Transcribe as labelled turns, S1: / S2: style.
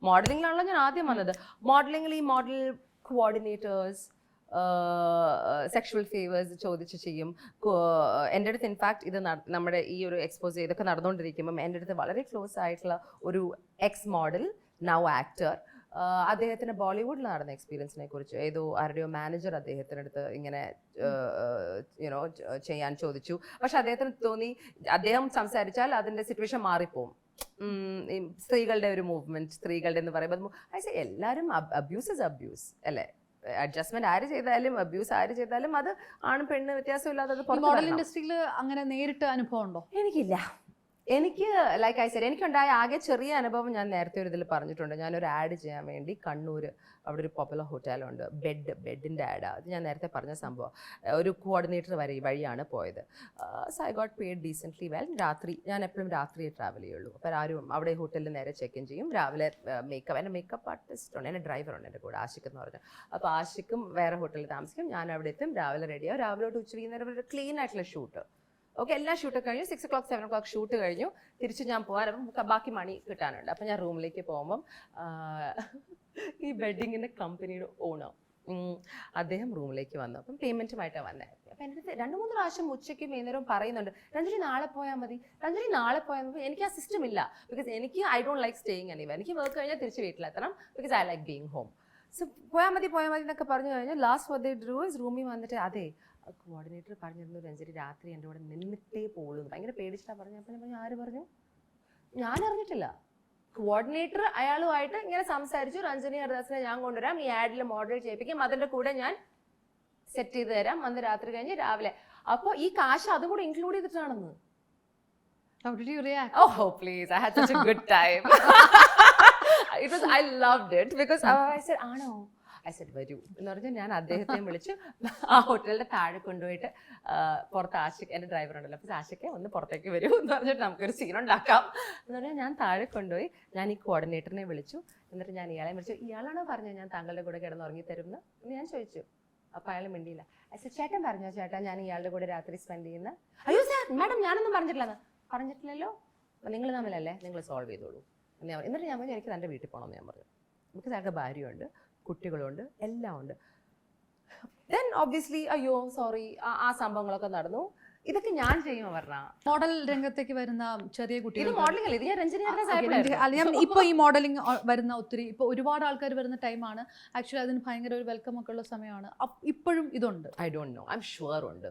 S1: മോഡലിംഗിലാണല്ലോ ഞാൻ ആദ്യം വന്നത്. മോഡലിംഗിൽ ഈ മോഡൽ കോർഡിനേറ്റേഴ്സ്, സെക്ഷുവൽ ഫേവേഴ്സ് ചോദിച്ച് ചെയ്യും. എൻ്റെ അടുത്ത് ഇൻഫാക്ട് ഇത് നമ്മുടെ ഈ ഒരു എക്സ്പോസ് ഇതൊക്കെ നടന്നുകൊണ്ടിരിക്കുമ്പം എൻ്റെ അടുത്ത് വളരെ ക്ലോസ് ആയിട്ടുള്ള ഒരു എക്സ് മോഡൽ, നൗ ആക്ടർ, അദ്ദേഹത്തിന് ബോളിവുഡിൽ നടന്ന എക്സ്പീരിയൻസിനെ കുറിച്ച് ഏതോ ആരുടെയോ മാനേജർ അദ്ദേഹത്തിൻ്റെ അടുത്ത് ഇങ്ങനെ യുനോ ചെയ്യാൻ ചോദിച്ചു. പക്ഷെ അദ്ദേഹത്തിന് തോന്നി അദ്ദേഹം സംസാരിച്ചാൽ അതിൻ്റെ സിറ്റുവേഷൻ മാറിപ്പോവും. സ്ത്രീകളുടെ ഒരു മൂവ്മെന്റ്, സ്ത്രീകളുടെ എന്ന് പറയുമ്പോൾ എല്ലാവരും അബ്യൂസ് ഇസ് അബ്യൂസ് അല്ലേ? അഡ്ജസ്റ്റ്മെന്റ് ആര് ചെയ്താലും അബ്യൂസ് ആര് ചെയ്താലും അത് ആണും പെണ്ണ് വ്യത്യാസമില്ലാതെ.
S2: മോഡൽ ഇൻഡസ്ട്രിയിൽ അങ്ങനെ നേരിട്ട് അനുഭവം ഉണ്ടോ?
S1: എനിക്കില്ല. എനിക്ക് ലൈക്ക് ഐ സെഡ് എനിക്കുണ്ടായ ആകെ ചെറിയ അനുഭവം ഞാൻ നേരത്തെ ഒരു ഇതിൽ പറഞ്ഞിട്ടുണ്ട്. ഞാനൊരു ആഡ് ചെയ്യാൻ വേണ്ടി കണ്ണൂർ അവിടെ ഒരു പോപ്പുലർ ഹോട്ടലുണ്ട്, ബെഡിൻ്റെ ആഡ്. അത് ഞാൻ നേരത്തെ പറഞ്ഞ സംഭവം. ഒരു കോർഡിനേറ്റർ വഴിയാണ് പോയത്. So I got paid decently well. രാത്രി ഞാൻ എപ്പോഴും രാത്രിയെ ട്രാവൽ ചെയ്യുള്ളൂ. അപ്പോൾ ആരും അവിടെ ഹോട്ടലിൽ നേരെ ചെക്ക് ഇൻ ചെയ്യും. രാവിലെ എൻ്റെ മേക്കപ്പ് ആർട്ടിസ്റ്റ് ഉണ്ട്, എൻ്റെ ഡ്രൈവറുണ്ട് എൻ്റെ കൂടെ, ആഷിഖ് എന്ന് പറഞ്ഞാൽ. അപ്പോൾ ആഷിഖും വേറെ ഹോട്ടലിൽ താമസിക്കും, ഞാൻ അവിടെ എത്തും, രാവിലെ റെഡിയാവും. രാവിലെ തൊട്ട് ഉച്ച വൈകുന്നേരം ഒരു ക്ലീൻ ആയിട്ടുള്ള ഷൂട്ട്. ഓക്കെ, എല്ലാ ഷൂട്ടും കഴിഞ്ഞു. 6 o'clock 7 o'clock ഷൂട്ട് കഴിഞ്ഞു. തിരിച്ച് ഞാൻ പോകാൻ ബാക്കി മണി കിട്ടാനുണ്ട്. അപ്പം ഞാൻ റൂമിലേക്ക് പോകുമ്പം ഈ വെഡിങ്ങിൻ്റെ കമ്പനിയുടെ ഓണർ അദ്ദേഹം റൂമിലേക്ക് വന്നു. അപ്പം പേയ്മെൻറ്റുമായിട്ടാണ് വന്നായിരുന്നു. അപ്പം എൻ്റെ അടുത്ത് 2-3 പ്രാവശ്യം ഉച്ചയ്ക്ക് വൈകുന്നേരം പറയുന്നുണ്ട്, രഞ്ജലി നാളെ പോയാൽ മതി, രഞ്ജലി നാളെ പോയാൽ മതി. എനിക്ക് ആ സിസ്റ്റം ഇല്ല. ബിക്കോസ് എനിക്ക് I don't like staying anyway. എനിക്ക് വർക്ക് കഴിഞ്ഞാൽ തിരിച്ച് വീട്ടിലെത്തണം. Because I like being home. So പോയാൽ മതി എന്നൊക്കെ പറഞ്ഞു കഴിഞ്ഞാൽ last what they do is റൂമിൽ വന്നിട്ട് അതെ കോർഡിനേറ്റർ പറഞ്ഞിരുന്നു രഞ്ജലി രാത്രി എൻ്റെ കൂടെ നിന്നിട്ടേ പോകുള്ളൂ. ഭയങ്കര പേടിച്ചിട്ടാണ് പറഞ്ഞു. അപ്പം ഞാൻ പറഞ്ഞു ആര് പറഞ്ഞു? ഞാൻ അറിഞ്ഞിട്ടില്ല. കോർഡിനേറ്റർ അയാളുമായിട്ട് ഇങ്ങനെ സംസാരിച്ചു, രഞ്ജനി ഹരിദാസിനെ ഞാൻ കൊണ്ടുവരാം, ഈ ആഡിൽ മോഡൽ ചെയ്യിപ്പിക്കും, അതിൻ്റെ കൂടെ ഞാൻ സെറ്റ് ചെയ്ത് തരാം, അന്ന് രാത്രി കഴിഞ്ഞ് രാവിലെ. അപ്പോൾ ഈ കാശ് അതും കൂടെ include ചെയ്തിട്ടാണെന്ന്.
S2: How did you react?
S1: Oh please, I had such a good time. I loved it because I said ആണോ? I said വരൂ എന്ന് പറഞ്ഞാൽ ഞാൻ അദ്ദേഹത്തെ വിളിച്ച് ആ ഹോട്ടലിൻ്റെ താഴെ കൊണ്ടുപോയിട്ട് പുറത്ത് ആഷിഖ് എൻ്റെ ഡ്രൈവർ ഉണ്ടല്ലോ, അപ്പോൾ ആഷിഖെ ഒന്ന് പുറത്തേക്ക് വരൂ എന്ന് പറഞ്ഞിട്ട് നമുക്കൊരു സീൻ ഉണ്ടാക്കാം എന്ന് പറഞ്ഞാൽ ഞാൻ താഴെ കൊണ്ടുപോയി. ഞാൻ ഈ കോർഡിനേറ്ററിനെ വിളിച്ചു. എന്നിട്ട് ഞാൻ ഇയാളെ വിളിച്ചു. ഇയാളാണോ പറഞ്ഞത് ഞാൻ താങ്കളുടെ കൂടെ കിടന്ന് ഉറങ്ങി തരുമെന്ന് ഞാൻ ചോദിച്ചു. അപ്പോൾ അയാൾ മിണ്ടിയില്ല. I said ചേട്ടൻ പറഞ്ഞോ ചേട്ടാ ഞാൻ ഇയാളുടെ കൂടെ രാത്രി സ്പെൻഡ് ചെയ്യുന്ന? അയ്യോ സാർ മാഡം ഞാനൊന്നും പറഞ്ഞിട്ടില്ലല്ലോ. അപ്പോൾ നിങ്ങൾ തമ്മിലല്ലേ, നിങ്ങൾ സോൾവ് ചെയ്തോളൂ എന്ന് ഞാൻ. എന്നിട്ട് ഞാൻ പറഞ്ഞു എനിക്ക് എൻ്റെ വീട്ടിൽ പോകണമെന്ന് ഞാൻ പറഞ്ഞു. നമുക്ക് ഞങ്ങൾക്ക് ഭാര്യയുണ്ട്, കുട്ടികളുണ്ട്, എല്ലാം ഉണ്ട്. ദെൻ ഒബ്വിയസ്ലി അയ്യോ സോറി ആ സംഭവങ്ങളൊക്കെ നടന്നു. ഇതൊക്കെ ഞാൻ ചെയ്യുമോ പറഞ്ഞാൽ
S2: മോഡൽ രംഗത്തേക്ക് വരുന്ന ചെറിയ കുട്ടികൾ,
S1: ഇത് മോഡലിംഗ് അല്ലേ? ഇത് ഞാൻ രഞ്ജനി
S2: ഇപ്പൊ ഈ മോഡലിംഗ് വരുന്ന ഒത്തിരി ഇപ്പൊ ഒരുപാട് ആൾക്കാർ വരുന്ന ടൈമാണ്. ആക്ച്വലി അതിന് ഭയങ്കര ഒരു വെൽക്കം ഒക്കെ ഉള്ള സമയമാണ്. ഇപ്പോഴും ഇതുണ്ട്?
S1: I don't know, I am sure ഉണ്ട്.